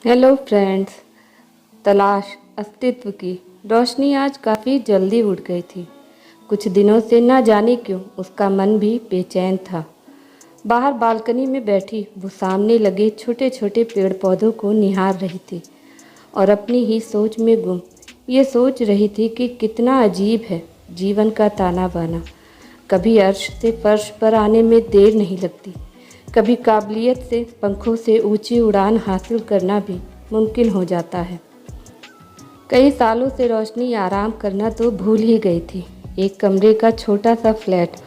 Hello friends. तलाश अस्तित्व की रोशनी आज काफ़ी जल्दी उठ गई थी। कुछ दिनों से ना जाने क्यों उसका मन भी बेचैन था। बाहर बालकनी में बैठी वो सामने लगे छोटे छोटे पेड़ पौधों को निहार रही थी और अपनी ही सोच में गुम ये सोच रही थी कि कितना अजीब है जीवन का ताना बाना। कभी अर्श से फर्श पर आने में देर नहीं लगती, कभी काबिलियत से पंखों से ऊंची उड़ान हासिल करना भी मुमकिन हो जाता है। कई सालों से रोशनी आराम करना तो भूल ही गई थी। एक कमरे का छोटा सा फ्लैट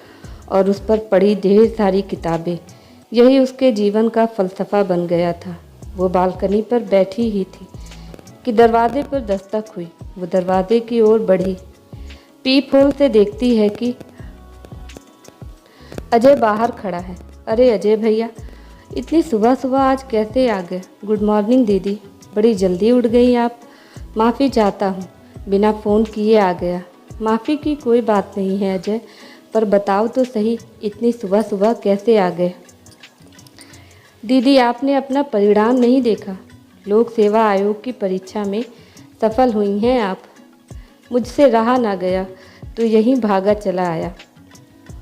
और उस पर पड़ी ढेर सारी किताबें, यही उसके जीवन का फ़लसफ़ा बन गया था। वो बालकनी पर बैठी ही थी कि दरवाजे पर दस्तक हुई। वो दरवाजे की ओर बढ़ी, पीप होल से देखती है कि अजय बाहर खड़ा है। अरे अजय भैया, इतनी सुबह सुबह आज कैसे आ गए? गुड मॉर्निंग दीदी, बड़ी जल्दी उठ गई आप। माफ़ी चाहता हूँ, बिना फ़ोन किए आ गया। माफ़ी की कोई बात नहीं है अजय, पर बताओ तो सही, इतनी सुबह सुबह कैसे आ गए? दीदी, आपने अपना परिणाम नहीं देखा? लोक सेवा आयोग की परीक्षा में सफल हुई हैं आप। मुझसे रहा ना गया तो यहीं भागा चला आया।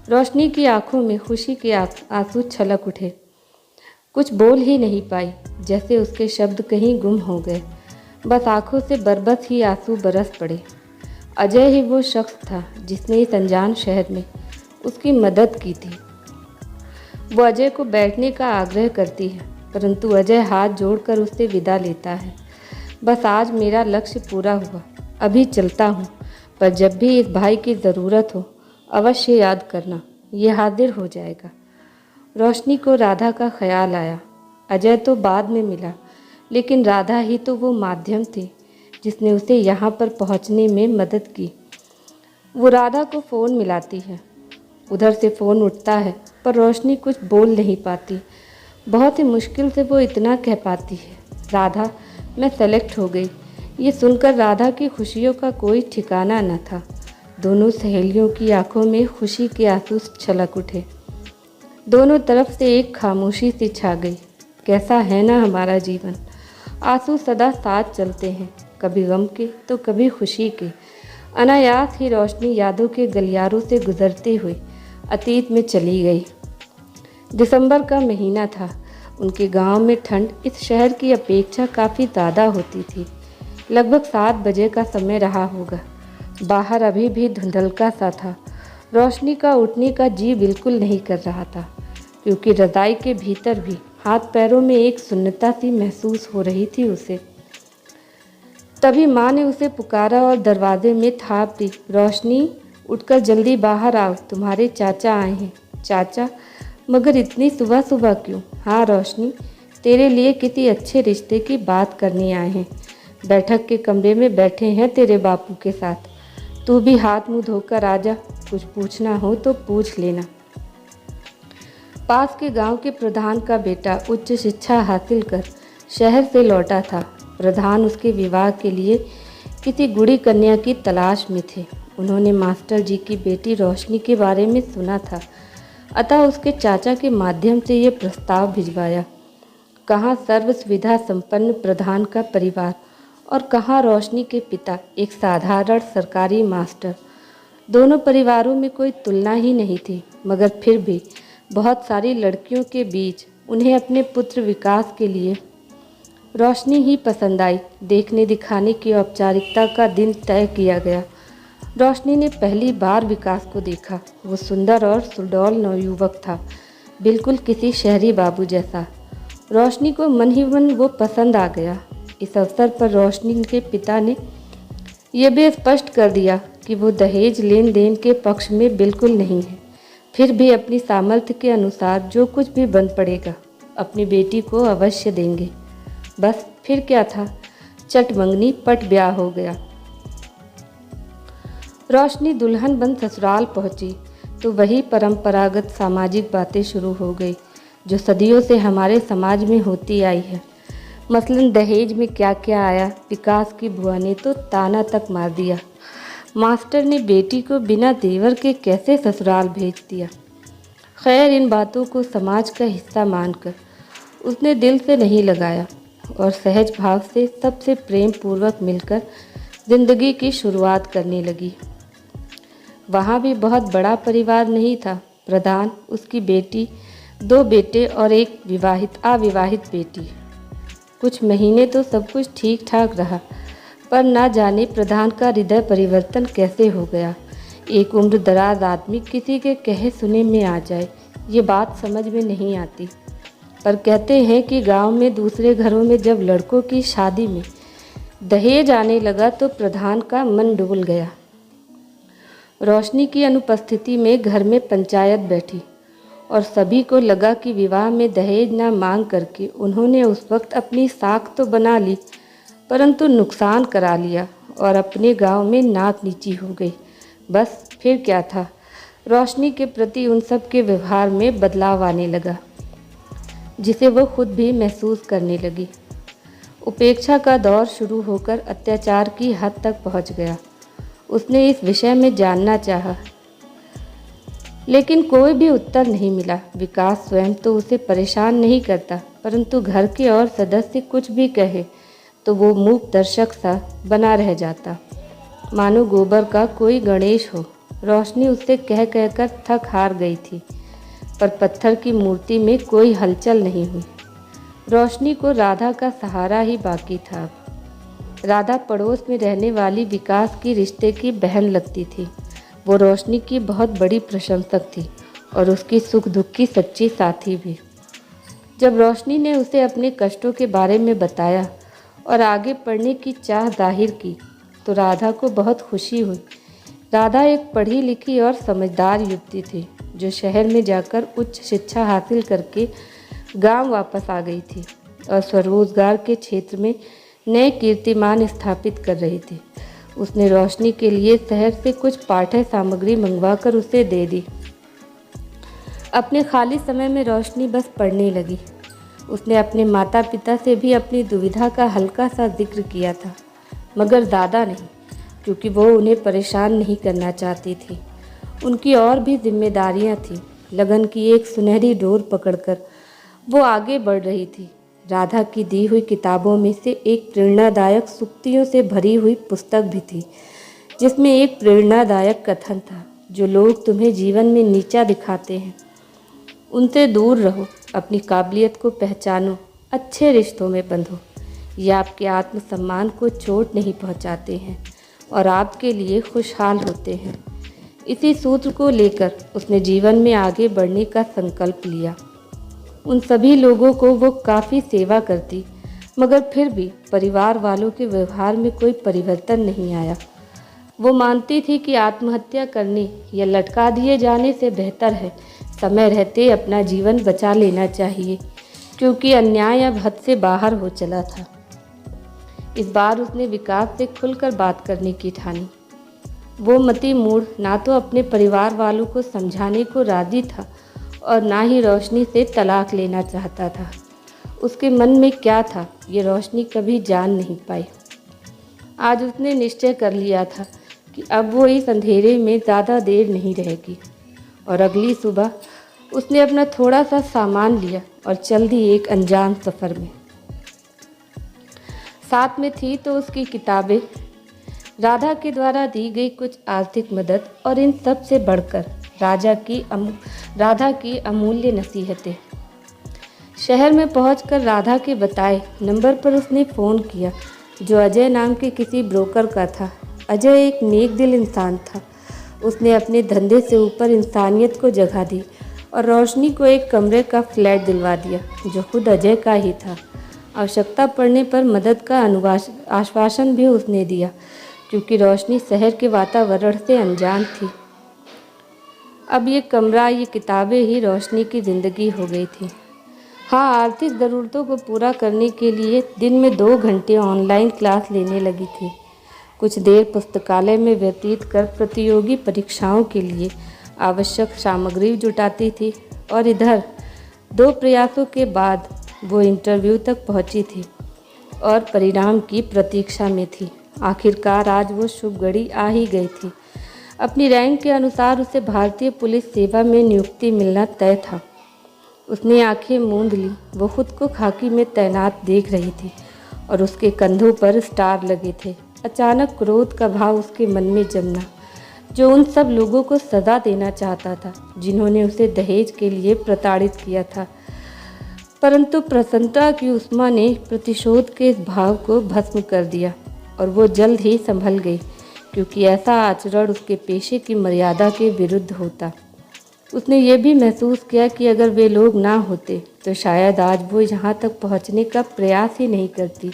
रोशनी की आंखों में खुशी के आंसू छलक उठे। कुछ बोल ही नहीं पाई, जैसे उसके शब्द कहीं गुम हो गए। बस आंखों से बरबस ही आंसू बरस पड़े। अजय ही वो शख्स था जिसने इस अनजान शहर में उसकी मदद की थी। वो अजय को बैठने का आग्रह करती है, परंतु अजय हाथ जोड़कर उससे विदा लेता है। बस आज मेरा लक्ष्य पूरा हुआ, अभी चलता हूँ, पर जब भी इस भाई की ज़रूरत हो अवश्य याद करना, ये हाजिर हो जाएगा। रोशनी को राधा का ख्याल आया। अजय तो बाद में मिला, लेकिन राधा ही तो वो माध्यम थी जिसने उसे यहाँ पर पहुँचने में मदद की। वो राधा को फ़ोन मिलाती है। उधर से फ़ोन उठता है, पर रोशनी कुछ बोल नहीं पाती। बहुत ही मुश्किल से वो इतना कह पाती है, राधा, मैं सेलेक्ट हो गई। ये सुनकर राधा की खुशियों का कोई ठिकाना न था। दोनों सहेलियों की आंखों में खुशी के आंसू छलक उठे। दोनों तरफ से एक खामोशी सी छा गई। कैसा है ना हमारा जीवन, आंसू सदा साथ चलते हैं, कभी गम के तो कभी खुशी के। अनायास ही रोशनी यादों के गलियारों से गुजरते हुए अतीत में चली गई। दिसंबर का महीना था। उनके गांव में ठंड इस शहर की अपेक्षा काफ़ी ज़्यादा होती थी। लगभग 7 बजे का समय रहा होगा। बाहर अभी भी धुंधलका सा था। रोशनी का उठने का जी बिल्कुल नहीं कर रहा था, क्योंकि रज़ाई के भीतर भी हाथ पैरों में एक सुन्नता सी महसूस हो रही थी उसे। तभी माँ ने उसे पुकारा और दरवाजे में थाप दी, रोशनी, उठकर जल्दी बाहर आओ, तुम्हारे चाचा आए हैं। चाचा? मगर इतनी सुबह सुबह क्यों? हाँ रोशनी, तेरे लिए किसी अच्छे रिश्ते की बात करने आए हैं। बैठक के कमरे में बैठे हैं तेरे बापू के साथ। तू भी हाथ मुंह धोकर आ जा, कुछ पूछना हो तो पूछ लेना। पास के गांव के प्रधान का बेटा उच्च शिक्षा हासिल कर शहर से लौटा था। प्रधान उसके विवाह के लिए किसी गुड़ी कन्या की तलाश में थे। उन्होंने मास्टर जी की बेटी रोशनी के बारे में सुना था, अतः उसके चाचा के माध्यम से ये प्रस्ताव भिजवाया। कहाँ सर्व सुविधा संपन्न प्रधान का परिवार और कहाँ रोशनी के पिता, एक साधारण सरकारी मास्टर। दोनों परिवारों में कोई तुलना ही नहीं थी, मगर फिर भी बहुत सारी लड़कियों के बीच उन्हें अपने पुत्र विकास के लिए रोशनी ही पसंद आई। देखने दिखाने की औपचारिकता का दिन तय किया गया। रोशनी ने पहली बार विकास को देखा। वो सुंदर और सुडौल नवयुवक था, बिल्कुल किसी शहरी बाबू जैसा। रोशनी को मन ही मन वो पसंद आ गया। इस अवसर पर रोशनी के पिता ने यह भी स्पष्ट कर दिया कि वो दहेज लेन देन के पक्ष में बिल्कुल नहीं है। फिर भी अपनी सामर्थ्य के अनुसार जो कुछ भी बन पड़ेगा अपनी बेटी को अवश्य देंगे। बस फिर क्या था, चट मंगनी पट ब्याह हो गया। रोशनी दुल्हन बन ससुराल पहुंची तो वही परंपरागत सामाजिक बातें शुरू हो गई जो सदियों से हमारे समाज में होती आई है। मसलन दहेज में क्या क्या आया, विकास की बुआ ने तो ताना तक मार दिया। मास्टर ने बेटी को बिना देवर के कैसे ससुराल भेज दिया। खैर, इन बातों को समाज का हिस्सा मानकर उसने दिल से नहीं लगाया। और सहज भाव से सबसे प्रेम पूर्वक मिलकर जिंदगी की शुरुआत करने लगी। वहाँ भी बहुत बड़ा परिवार नहीं था। प्रधान, उसकी बेटी, 2 बेटे और एक अविवाहित बेटी। कुछ महीने तो सब कुछ ठीक ठाक रहा, पर ना जाने प्रधान का हृदय परिवर्तन कैसे हो गया। एक उम्र दराज आदमी किसी के कहे सुने में आ जाए, ये बात समझ में नहीं आती। पर कहते हैं कि गांव में दूसरे घरों में जब लड़कों की शादी में दहेज आने लगा तो प्रधान का मन डोल गया। रोशनी की अनुपस्थिति में घर में पंचायत बैठी और सभी को लगा कि विवाह में दहेज न मांग करके उन्होंने उस वक्त अपनी साख तो बना ली, परंतु नुकसान करा लिया और अपने गांव में नाक नीची हो गई। बस फिर क्या था, रोशनी के प्रति उन सब के व्यवहार में बदलाव आने लगा, जिसे वो खुद भी महसूस करने लगी। उपेक्षा का दौर शुरू होकर अत्याचार की हद तक पहुंच गया। उसने इस विषय में जानना चाहा, लेकिन कोई भी उत्तर नहीं मिला। विकास स्वयं तो उसे परेशान नहीं करता, परंतु घर के और सदस्य कुछ भी कहे तो वो मूक दर्शक सा बना रह जाता, मानो गोबर का कोई गणेश हो। रोशनी उससे कह कहकर थक हार गई थी, पर पत्थर की मूर्ति में कोई हलचल नहीं हुई। रोशनी को राधा का सहारा ही बाकी था। राधा पड़ोस में रहने वाली विकास की रिश्ते की बहन लगती थी। वो रोशनी की बहुत बड़ी प्रशंसक थी और उसकी सुख दुख की सच्ची साथी भी। जब रोशनी ने उसे अपने कष्टों के बारे में बताया और आगे पढ़ने की चाह जाहिर की तो राधा को बहुत खुशी हुई। राधा एक पढ़ी लिखी और समझदार युवती थी जो शहर में जाकर उच्च शिक्षा हासिल करके गांव वापस आ गई थी और स्वरोजगार के क्षेत्र में नए कीर्तिमान स्थापित कर रही थी। उसने रोशनी के लिए शहर से कुछ पाठ्य सामग्री मंगवाकर उसे दे दी। अपने खाली समय में रोशनी बस पढ़ने लगी। उसने अपने माता पिता से भी अपनी दुविधा का हल्का सा जिक्र किया था, मगर ज़्यादा नहीं, क्योंकि वो उन्हें परेशान नहीं करना चाहती थी। उनकी और भी जिम्मेदारियां थीं। लगन की एक सुनहरी डोर पकड़कर वो आगे बढ़ रही थी। राधा की दी हुई किताबों में से एक प्रेरणादायक सूक्तियों से भरी हुई पुस्तक भी थी, जिसमें एक प्रेरणादायक कथन था, जो लोग तुम्हें जीवन में नीचा दिखाते हैं उनसे दूर रहो, अपनी काबिलियत को पहचानो, अच्छे रिश्तों में बंधो। ये आपके आत्मसम्मान को चोट नहीं पहुंचाते हैं और आपके लिए खुशहाल होते हैं। इसी सूत्र को लेकर उसने जीवन में आगे बढ़ने का संकल्प लिया। उन सभी लोगों को वो काफ़ी सेवा करती, मगर फिर भी परिवार वालों के व्यवहार में कोई परिवर्तन नहीं आया। वो मानती थी कि आत्महत्या करने या लटका दिए जाने से बेहतर है समय रहते अपना जीवन बचा लेना चाहिए, क्योंकि अन्याय अब हद से बाहर हो चला था। इस बार उसने विकास से खुलकर बात करने की ठानी। वो मती मूढ़ ना तो अपने परिवार वालों को समझाने को राजी था और ना ही रोशनी से तलाक लेना चाहता था। उसके मन में क्या था ये रोशनी कभी जान नहीं पाई। आज उसने निश्चय कर लिया था कि अब वो इस अंधेरे में ज़्यादा देर नहीं रहेगी, और अगली सुबह उसने अपना थोड़ा सा सामान लिया और चल दी एक अनजान सफ़र में। साथ में थी तो उसकी किताबें, राधा के द्वारा दी गई कुछ आर्थिक मदद और इन सब से बढ़कर राधा की अमूल्य नसीहतें। शहर में पहुंचकर राधा के बताए नंबर पर उसने फ़ोन किया, जो अजय नाम के किसी ब्रोकर का था। अजय एक नेक दिल इंसान था। उसने अपने धंधे से ऊपर इंसानियत को जगह दी और रोशनी को एक कमरे का फ्लैट दिलवा दिया, जो खुद अजय का ही था। आवश्यकता पड़ने पर मदद का आश्वासन भी उसने दिया, क्योंकि रोशनी शहर के वातावरण से अनजान थी। अब ये कमरा, ये किताबें ही रोशनी की ज़िंदगी हो गई थी। हाँ, आर्थिक ज़रूरतों को पूरा करने के लिए दिन में 2 घंटे ऑनलाइन क्लास लेने लगी थी। कुछ देर पुस्तकालय में व्यतीत कर प्रतियोगी परीक्षाओं के लिए आवश्यक सामग्री जुटाती थी, और इधर 2 प्रयासों के बाद वो इंटरव्यू तक पहुंची थी और परिणाम की प्रतीक्षा में थी। आखिरकार आज वो शुभ घड़ी आ ही गई थी। अपनी रैंक के अनुसार उसे भारतीय पुलिस सेवा में नियुक्ति मिलना तय था। उसने आंखें मूंद ली। वो खुद को खाकी में तैनात देख रही थी और उसके कंधों पर स्टार लगे थे। अचानक क्रोध का भाव उसके मन में जमना, जो उन सब लोगों को सज़ा देना चाहता था जिन्होंने उसे दहेज के लिए प्रताड़ित किया था। परंतु प्रसन्नता की उष्मा ने प्रतिशोध के इस भाव को भस्म कर दिया और वो जल्द ही संभल गई, क्योंकि ऐसा आचरण उसके पेशे की मर्यादा के विरुद्ध होता। उसने ये भी महसूस किया कि अगर वे लोग ना होते तो शायद आज वो यहाँ तक पहुँचने का प्रयास ही नहीं करती।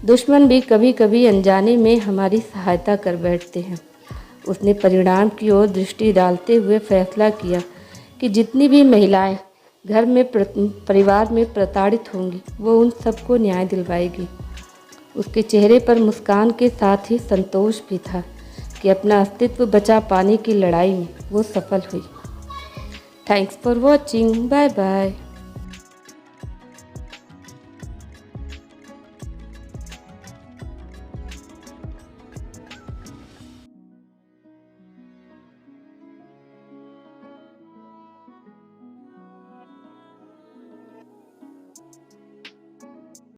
दुश्मन भी कभी कभी अनजाने में हमारी सहायता कर बैठते हैं। उसने परिणाम की ओर दृष्टि डालते हुए फैसला किया कि जितनी भी महिलाएं घर में परिवार में प्रताड़ित होंगी, वो उन सबको न्याय दिलवाएगी। उसके चेहरे पर मुस्कान के साथ ही संतोष भी था कि अपना अस्तित्व बचा पाने की लड़ाई में वो सफल हुई। Thanks for watching. Bye bye.